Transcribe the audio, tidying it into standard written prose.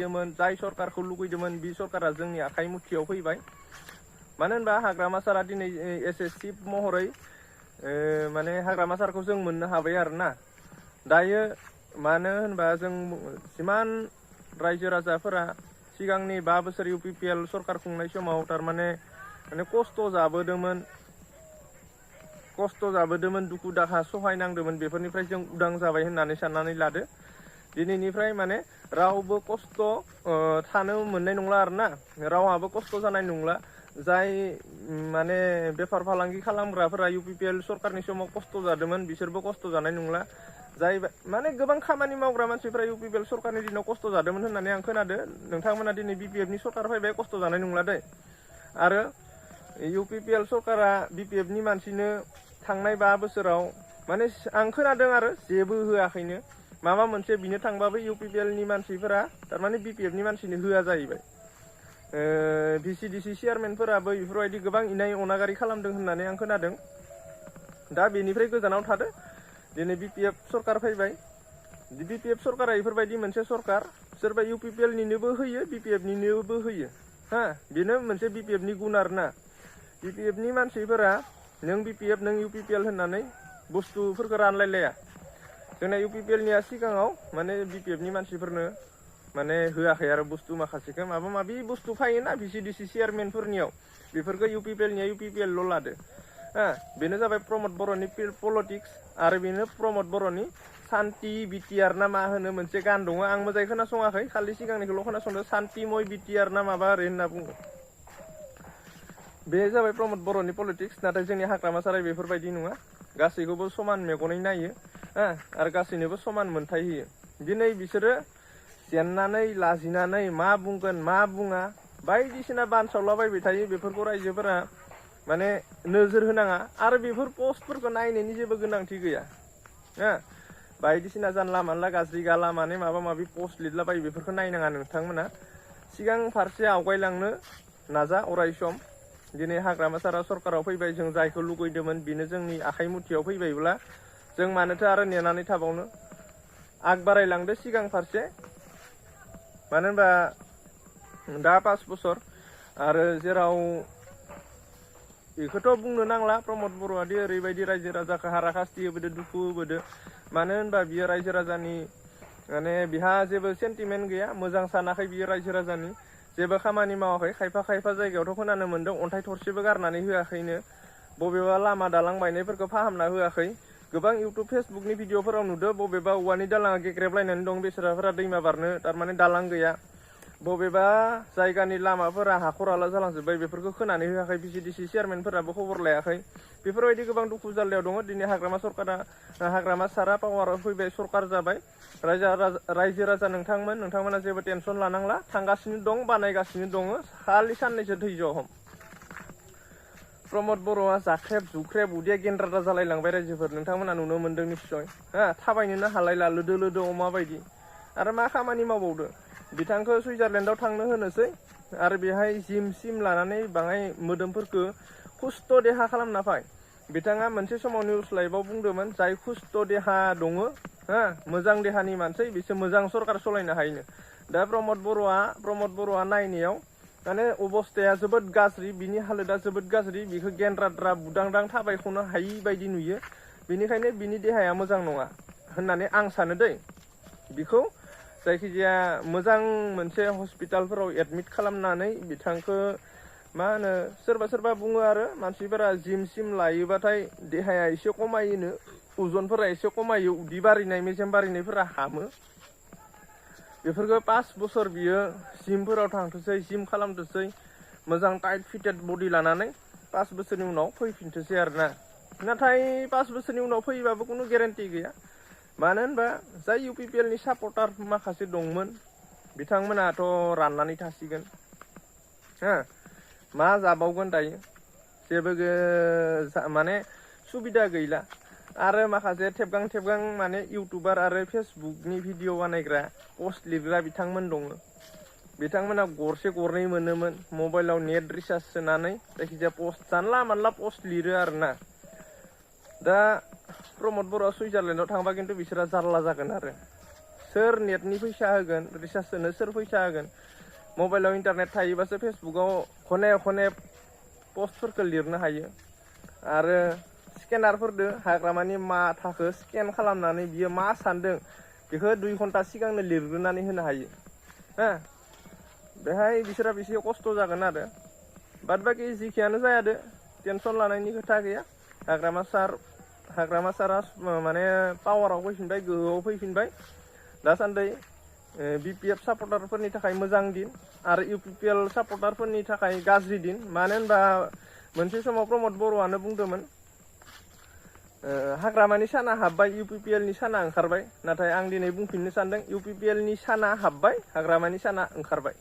जाय सरकारखौ लुगैदोंमोन बे सरकारा जोंनि आखाइ मुथियाव फैबाय। मानो होनबा हाग्रामा सारा दिनै एसएससि महरै माने हाग्रामा सारखौ जों मोननो हाबाय आरोना। दायो मानो होनबा जों जिमान रायजो राजाफोरा सिगांनि 5 बोसोर UPPL सरकार खुंनाय समाव थारमाने खस्थ' जाबोदोंमोन दुखु दाहा सहायनांदोंमोन, बेफोरनिफ्राय जों उदां जाबाय होननानै साननानै लादो। दिनैनिफ्राय माने रावबो खस्थ' थानो मोननाय नंला आरोना, रावहाबो खस्थ' जानाय नंला। जाय माने बेफार फालांगि खालामग्राफोरा UPPL सरकारनि समाव खस्थ' जादोंमोन बिसोरबो खस्थ' जानाय नंला। जाय माने गोबां खामानि मावग्रा मानसिफ्रा UPPL सरकारनि दिनाव खस्थ' जादोंमोन होननानै आं खोनादों। नोंथांमोना दिनै BPFनि सरकार फैबाय खस्थ' जानाय नंला दै। आरो UPPL सरकारा BPFनि मानसिनो थांनाय 5 बोसोराव माने आं खोनादों आरो जेबो होआखैनो। माबा मोनसे बिनो थांबाबो UPPLनि मानसिफोरा थारमाने BPFनि मानसिनो होआ जाहैबाय। VCDC चेयारमेनफोराबो बेफोरबायदि गोबां इनाय अनागारि खालामदों होननानै आं खोनादों। दा बेनिफ्राय गोजानाव थादो। दिनै BPF सरकार फैबाय। BPF सरकारा बेफोरबायदि मोनसे सरकार सोरबा UPPLनिनोबो होयो BPFनिनोबो होयो। बेनो मोनसे BPFनि गुन आरोना। BPFनि मानसिफोरा नों BPF नों UPPL होननानै बुस्थुफोरखौ रानलायलाया। जोंना UPPLनिया सिगाङाव माने BPFनि मानसिफोरनो माने होआखै आरो बुस्थु माखासेखौ माबा माबि बुस्थु फायोना VCDC चेयारमेनफोरनियाव, बेफोरखौ UPPLनिया UPPL' लादो। बेनो जाबाय प्रमद बर'नि पलिटिक्स। आरो बेनो प्रमद बर'नि सान्ति बिटिआर ना मा होनो मोनसे गान दङ, आं मोजाङै खोनासङाखै, खालि सिगांनिखौल' खोनासंदों। सान्तिमय बिटिआर ना माबा ओरै होनना बुङो। बे जाबाय प्रमद बर'नि पलिटिक्स। नाथाय जोंनि हाग्रामा साराय बेफोरबायदि नङा, गासैखौबो समान मेगनै नायो आरो गासैनोबो समान मोनथाय होयो। दिनै बिसोरो जेननानै लाजिनानै मा बुंगोन मा बुङा बायदिसिना बानसावलाबायबाय थायो। बेफोरखौ रायजोफोरा माने नोजोर होनाङा आरो बेफोर पस्टफोरखौ नायनायनि जेबो गोनांथि गैया। बायदिसिना जानला मानला गाज्रि गाला माने माबा माबि पस्ट लिरलाबायो, बेफोरखौ नायनाङा नोंथांमोना। सिगां फारसे आवगायलांनो नाजा अराय सम। दिनै हाग्रामा सारा सरकाराव फैबाय, जों जायखौ लुगैदोंमोन बेनो जोंनि आखाइ मुथियाव फैबायब्ला जों मानोथो आरो नेनानै थाबावनो। आग बारायलांदो सिगां फारसे। मानो होनबा दा 5 बोसोर आरो जेराव बेखौथ' बुंनो नांला, प्रमद बर'आदि ओरैबायदि रायजो राजाखौ हाराखास्ति होबोदो, दुखु होबोदो। मानो होनबा बियो रायजो राजानि माने बिहा जेबो सेन्टिमेन्ट गैया, मोजां सानाखै बियो रायजो राजानि, जेबो खामानि मावाखै। खायफा जायगायावथ' खोनानो मोन्दों अन्थाइ थरसेबो गारनानै होआखैनो, बबेबा लामा दालां बायनायफोरखौ फाहामना होआखै। गोबां इउटुब फेसबुकनि भिडिअफोराव नुदो बबेबा औवानि दालाङा गेग्रेबलायनानै दं, बेसोराफोरा दैमा बारनो थारमाने दालां गैया। बबेबा जायगानि लामाफोरा हाखर हाला जालांजोब्बाय, बेफोरखौ खोनानै होआखै। VCDC चेयारमेनफोराबो खबर लायाखै। बेफोरबायदि गोबां दुखु जाल्लायाव दङ। दिनै हाग्रामा सारा पावाराव फैबाय, सरकार जाबाय। रायजो राजा नोंथांमोना जेबो टेनसन लानांला, थांगासिनो दं, बानायगासिनो दङ, खालि साननैसो धैज' हम। प्रमद बर'आ जाख्रेब जुख्रेब उदैया गेन्द्रादा जालायलांबाय रायजोफोर, नोंथांमोना नुनो मोन्दों निस्सय। थाबायनोनो हालायला लोदो लोदो अमा बायदि। आरो मा खामानि मावबावदो, बिथांखौ सुइजारलेण्डआव थांनो होनोसै आरो बेहाय जिम सिम लानानै बाङाय मोदोमफोरखौ खुस्थ' देहा खालामना फै। बिथाङा मोनसे समाव निउस लाइभआव बुंदोंमोन, जाय खुस्थ' देहा दङ, मोजां देहानि मानसि बिसोर मोजां सरकार सालायनो हायोनो। दा प्रमद बर'आ नायनायाव माने अबस्थाया जोबोद गाज्रि, बिनि हालोदा जोबोद गाज्रि, बिखौ गेन्द्राद्रा बुदांदां थाबायख'नो हायि बायदि नुयो। बेनिखायनो बिनि देहाया मोजां नङा होननानै आं सानो दै। बिखौ जायखिजाया मोजां मोनसे हस्पिटालफोराव एडमिट खालामनानै बिथांखौ मा होनो, सोरबा बुङो आरो मानसिफोरा जिम सिम लायोबाथाय देहाया एसे खमायोनो, अजनफोरा एसे खमायो, उदै बारिनाय मेजेम बारिनायफोरा हामो। बेफोरखौ 5 बोसोर बियो जिमफोराव थांथोसै, जिम खालामथोसै, मोजां टाइट फिटेड बडि लानानै 5 बोसोरनि उनाव फैफिनथोसै आरोना। नाथाय 5 बोसोरनि उनाव फैबाबो खुनु गेरेन्टि गैया। मानो होनबा जाय UPPLनि सापर्टार माखासे दंमोन बिथांमोनाथ' राननानै थासिगोन। मा जाबावगोन दायो, जेबो माने सुबिदा गैला। आरो माखासे थेबगां माने इउटुबार आरो फेसबुकनि भिडिअ बानायग्रा पस्ट लिरग्रा बिथांमोन दङ। बिथांमोना गरसे गरनै मोनोमोन, मबाइलाव नेट रिसार्ज सोनानै जायखिजाया पस्ट जानला मानला पस्ट लिरो आरोना। दा प्रमद बर'आ सुइजारलेण्डआव थांबा खिन्थु बिसोरा जारला जागोन आरो। सोर नेटनि फैसा होगोन रिसार्ज सोनो सोर फैसा होगोन मबाइलाव इन्टारनेट थायोबासो फेसबुकाव खने खने पस्टफोरखौ लिरनो हायो आरो स्केनारफोरदो हाग्रामानि माथाखौ स्केन खालामनानै बियो मा सानदों बेखौ 2 घन्टा सिगांनो लिरग्रोनानै होनो हायो हा बेहाय बिसोरा बेसे खस्थ' जागोन आरो बाद बाखि जिखियानो जायादो टेनसन लानायनि खोथा गैया हाग्रामा सारा माने पावाराव फैफिनबाय गोहोआव फैफिनबाय दासान्दि BPF सापर्टारफोरनि थाखाय मोजां दिन आरो UPPL सापर्टारफोरनि थाखाय गाज्रि दिन मानो होनबा मोनसे समाव प्रमद बर'आनो बुंदोंमोन हाग्रामानि साना हाबबाय UPPL नि साना ओंखारबाय नाथाय आं दिनै बुंफिननो सानदों UPPL नि साना हाबबाय हाग्रामानि साना ओंखारबाय